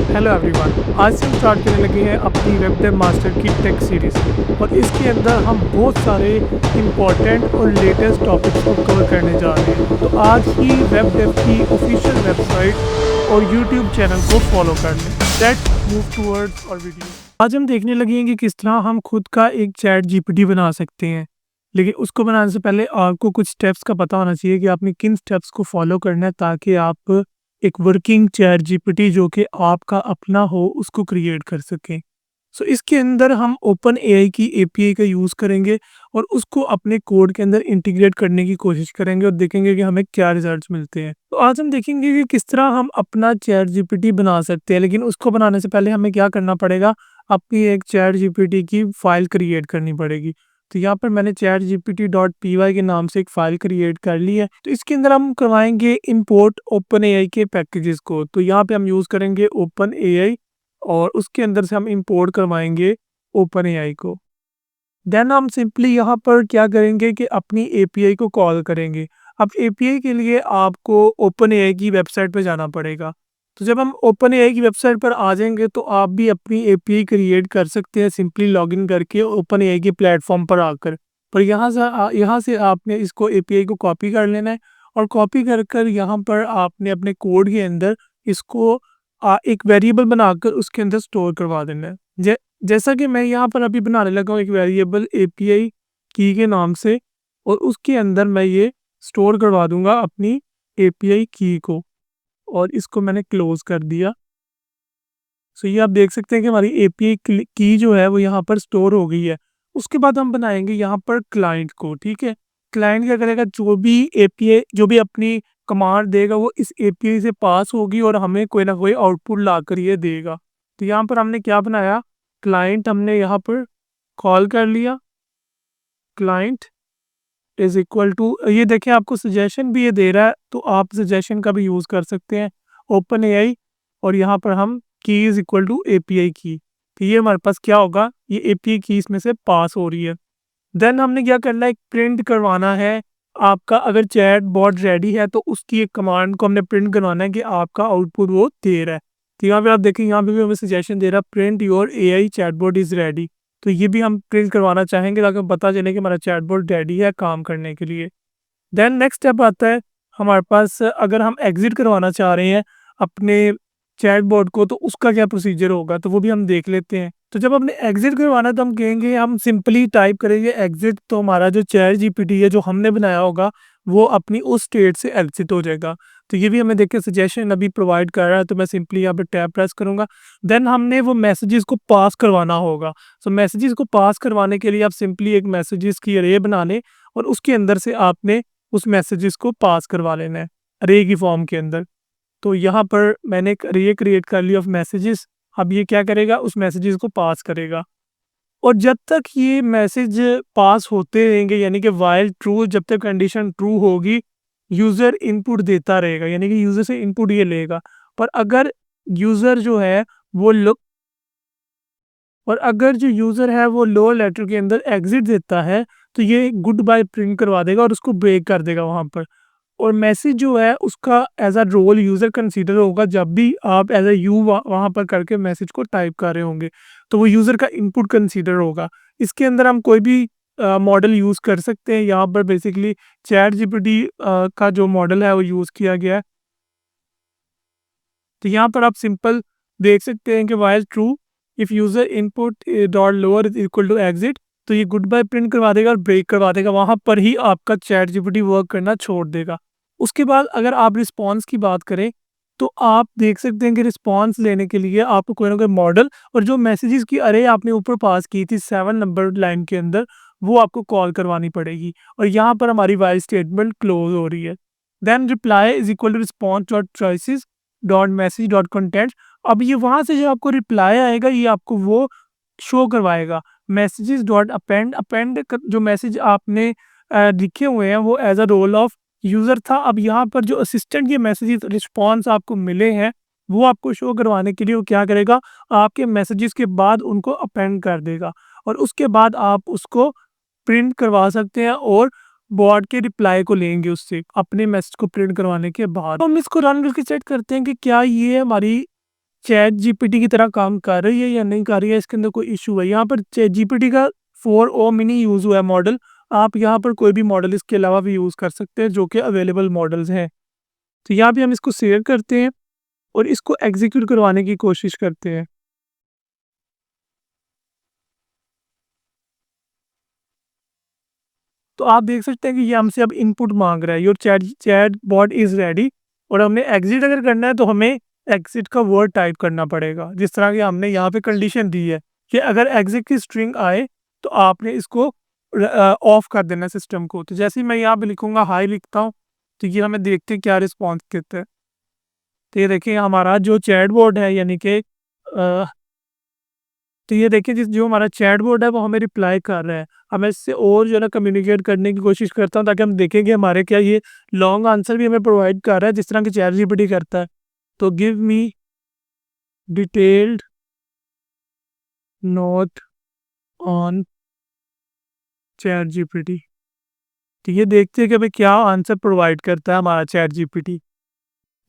Hello everyone, आज से हम स्टार्ट करने लगे हैं अपनी वेब डेव मास्टर की टेक सीरीज़ और इसके अंदर हम बहुत सारे इम्पोर्टेंट और लेटेस्ट टॉपिक्स को कवर करने जा रहे हैं। तो आज ही वेब डेव की ऑफिशियल वेबसाइट और यूट्यूब चैनल को फॉलो कर लें। लेट्स मूव टूवर्ड्स और वीडियो। आज हम देखने लगे हैं कि किस तरह हम खुद का एक चैट जीपीटी बना सकते हैं। लेकिन उसको बनाने से पहले आपको कुछ स्टेप्स का पता होना चाहिए कि आपने किन स्टेप्स को फॉलो करना है ताकि आप एक वर्किंग चैट जीपीटी जो कि आपका अपना हो उसको क्रिएट कर सकें। सो इसके अंदर हम ओपन एआई की एपीआई का यूज़ करेंगे और उसको अपने कोड के अंदर इंटीग्रेट करने की कोशिश करेंगे और देखेंगे कि हमें क्या रिजल्ट्स मिलते हैं। तो आज हम देखेंगे कि किस तरह हम अपना चैट जीपीटी बना सकते हैं, लेकिन उसको बनाने से पहले हमें क्या करना पड़ेगा, अपनी एक चैट जीपीटी की फ़ाइल क्रिएट करनी पड़ेगी। तो यहाँ पर मैंने chatgpt.py के नाम से एक फ़ाइल क्रिएट कर ली है। तो इसके अंदर हम करवाएँगे इंपोर्ट ओपनएआई के पैकेजेस को। तो यहाँ पे हम यूज़ करेंगे ओपनएआई और उसके अंदर से हम इंपोर्ट करवाएँगे ओपनएआई को। देन हम सिंपली यहाँ पर क्या करेंगे कि अपनी एपीआई को कॉल करेंगे। अब एपीआई के लिए आपको ओपनएआई की वेबसाइट पे जाना पड़ेगा। तो जब हम ओपनएआई की वेबसाइट पर आ जाएँगे तो आप भी अपनी एपीआई क्रिएट कर सकते हैं सिंपली लॉगिन करके ओपनएआई के प्लेटफ़ॉर्म पर आकर। पर यहाँ से आपने इसको एपीआई को कॉपी कर लेना है और कॉपी कर यहाँ पर आपने अपने कोड के अंदर इसको एक वेरिएबल बनाकर उसके अंदर स्टोर करवा देना है। जैसा कि मैं यहाँ पर अभी बनाने लगा हूँ एक वेरिएबल एपीआई की के नाम से और उसके अंदर मैं ये स्टोर करवा दूंगा अपनी एपीआई की को और इसको मैंने क्लोज कर दिया। सो ये आप देख सकते हैं कि हमारी एपीआई की जो है वो यहाँ पर स्टोर हो गई है। उसके बाद हम बनाएंगे यहाँ पर क्लाइंट को। ठीक है, क्लाइंट क्या करेगा, जो भी अपनी कमांड देगा वो इस एपीआई से पास होगी और हमें कोई ना कोई आउटपुट ला कर ये देगा। तो यहाँ पर हमने क्या बनाया, क्लाइंट हमने यहाँ पर कॉल कर लिया। क्लाइंट इज इक्वल टू, ये देखिए आपको सजेशन भी ये दे रहा है तो आप सजेशन का भी यूज़ कर सकते हैं ओपन एआई। और यहाँ पर हम की इज इक्वल टू एपीआई की, तो ये हमारे पास क्या होगा, ये एपीआई की इसमें से पास हो रही है। देन हमने क्या करना है, एक प्रिंट करवाना है आपका, अगर चैट बॉट रेडी है तो उसकी एक कमांड को हमने प्रिंट करवाना है कि आपका आउटपुट वो दे रहा है। तो यहाँ पे आप देखें, यहाँ पे भी हमें सजेशन दे रहा है print your AI chatbot is ready. तो ये भी हम प्रिंट करवाना चाहेंगे ताकि पता चले कि हमारा चैटबॉट रेडी है काम करने के लिए। देन नेक्स्ट स्टेप आता है हमारे पास, अगर हम एग्ज़िट करवाना चाह रहे हैं अपने चैटबॉट को तो उसका क्या प्रोसीजर होगा, तो वो भी हम देख लेते हैं। तो जब हमने एग्ज़िट करवाना है तो हम कहेंगे, हम सिंपली टाइप करेंगे एग्ज़िट, तो हमारा जो चैट जीपीटी है जो हमने बनाया होगा वो अपनी उस स्टेट से एग्ज़िट हो जाएगा। तो ये भी हमें देख के सजेशन अभी प्रोवाइड कर रहा है, तो मैं सिंपली यहाँ पे टैब प्रेस करूँगा। देन हमने वो मैसेजेस को पास करवाना होगा। सो मैसेजेस को पास करवाने के लिए आप सिंपली एक मैसेजेस की अरे बना लें और उसके अंदर से आपने उस मैसेजेस को पास करवा लेना है अरे की फॉर्म के अंदर। तो यहाँ पर मैंने एक अरे क्रिएट कर ली ऑफ मैसेजेस। अब ये क्या करेगा, उस मैसेजेस को पास करेगा और जब तक ये मैसेज पास होते रहेंगे, यानी कि वाइल ट्रू, जब तक कंडीशन ट्रू होगी यूज़र इनपुट देता रहेगा, यानी कि यूज़र से इनपुट ये लेगा। पर अगर यूज़र जो है वो लो और अगर जो यूज़र है वो लोअर लेटर के अंदर एग्ज़िट देता है तो ये गुड बाय प्रिंट करवा देगा और उसको ब्रेक कर देगा वहाँ पर। और मैसेज जो है उसका as a role user consider होगा जब भी आप एज अ यू वहाँ पर करके मैसेज को टाइप कर रहे होंगे, तो वो यूज़र का इनपुट कंसीडर होगा। इसके अंदर हम कोई भी मॉडल यूज़ कर सकते हैं। यहाँ पर बेसिकली चैट जीपीटी का जो मॉडल है वो यूज़ किया गया है। तो यहाँ पर आप सिंपल देख सकते हैं कि while true if user input dot lower is equal to exit, तो ये गुड बाय प्रिंट करवा देगा और ब्रेक करवा देगा, वहाँ पर ही आपका चैट जीपीटी वर्क करना छोड़ देगा। उसके बाद अगर आप रिस्पॉन्स की बात करें तो आप देख सकते हैं कि रिस्पॉन्स लेने के लिए आपको कोई ना कोई मॉडल और जो मैसेजेस की अरे आपने ऊपर पास की थी 7 नंबर लाइन के अंदर, वो आपको कॉल करवानी पड़ेगी और यहाँ पर हमारी वाइल स्टेटमेंट क्लोज हो रही है। Then reply is equal to response dot choices dot message dot content. अब ये वहाँ से जो आपको रिप्लाई आएगा ये आपको वो शो करवाएगा। मैसेजेस डॉट अपेंड, जो मैसेज आपने लिखे हुए हैं वो as a role of user था। अब यहाँ पर जो असिस्टेंट के मैसेजेस रिस्पॉन्स आपको मिले हैं वो आपको शो करवाने के लिए वो क्या करेगा, आपके मैसेजेस के बाद उनको अपेंड कर देगा और उसके बाद आप उसको प्रिंट करवा सकते हैं और बॉट के रिप्लाई को लेंगे उससे अपने मैसेज को प्रिंट करवाने के बाद। तो हम इसको रन करके चेक करते हैं कि क्या ये हमारी चैट जीपीटी की तरह काम कर रही है या नहीं कर रही है, इसके अंदर कोई इशू है। यहाँ पर चैट जीपीटी का 4o मिनी यूज़ हुआ है मॉडल। आप यहाँ पर कोई भी मॉडल इसके अलावा भी यूज़ कर सकते हैं जो कि अवेलेबल मॉडल्स हैं। तो यहाँ पे हम इसको शेयर करते हैं और इसको एग्जीक्यूट करवाने की कोशिश करते हैं। तो आप देख सकते हैं कि ये हमसे अब इनपुट मांग रहा है, your chat chatbot is ready. और हमने एग्जिट अगर करना है तो हमें एग्जिट का वर्ड टाइप करना पड़ेगा, जिस तरह की हमने यहाँ पे कंडीशन दी है कि अगर एग्जिट की स्ट्रिंग आए तो आपने इसको ऑफ कर देना सिस्टम को। तो जैसे ही मैं यहाँ पे लिखूंगा हाई लिखता हूँ, तो ये हमें देखते हैं क्या रिस्पॉन्स देता है। तो ये देखिए हमारा जो चैट बॉट है यानी कि तो ये देखिए जो हमारा चैट बॉट है वो हमें रिप्लाई कर रहा है। अब मैं इससे और जो है ना कम्युनिकेट करने की कोशिश करता हूँ ताकि हम देखें कि हमारे क्या ये लॉन्ग आंसर भी हमें प्रोवाइड कर रहा है जिस तरह की चैट जीपीटी करता है। तो give me detailed note on chat GPT. तो ये देखते हैं कि भाई क्या आंसर प्रोवाइड करता है हमारा चैट जीपीटी।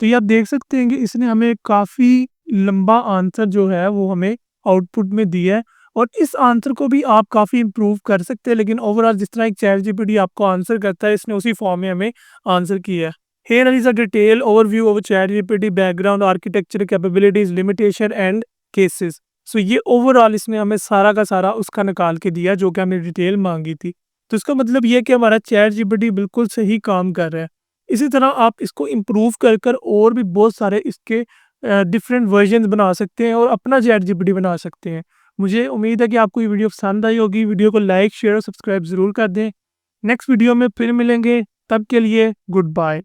तो ये आप देख सकते हैं कि इसने हमें काफ़ी लंबा आंसर जो है वो हमें आउटपुट में दिया है। और इस आंसर को भी आप काफ़ी इम्प्रूव कर सकते हैं, लेकिन ओवरऑल जिस तरह एक चैट जीपीटी आपको आंसर करता है इसने उसी फॉर्म में हमें आंसर किया है। Here is a detail overview of chat GPT background architecture capabilities limitation and cases. So ये ओवरऑल इसने हमें सारा का सारा उसका निकाल के दिया जो कि हमने डिटेल मांगी थी। तो इसका मतलब ये है कि हमारा चैट जीपीटी बिल्कुल सही काम कर रहा है। इसी तरह आप इसको इम्प्रूव कर कर और भी बहुत सारे इसके डिफरेंट वर्जन्स बना सकते हैं और अपना चैट जीपीटी बना सकते हैं। मुझे उम्मीद है कि आपको ये वीडियो पसंद आई होगी। वीडियो को लाइक शेयर और सब्सक्राइब ज़रूर कर दें। नेक्स्ट वीडियो में फिर मिलेंगे, तब के लिए गुड बाय।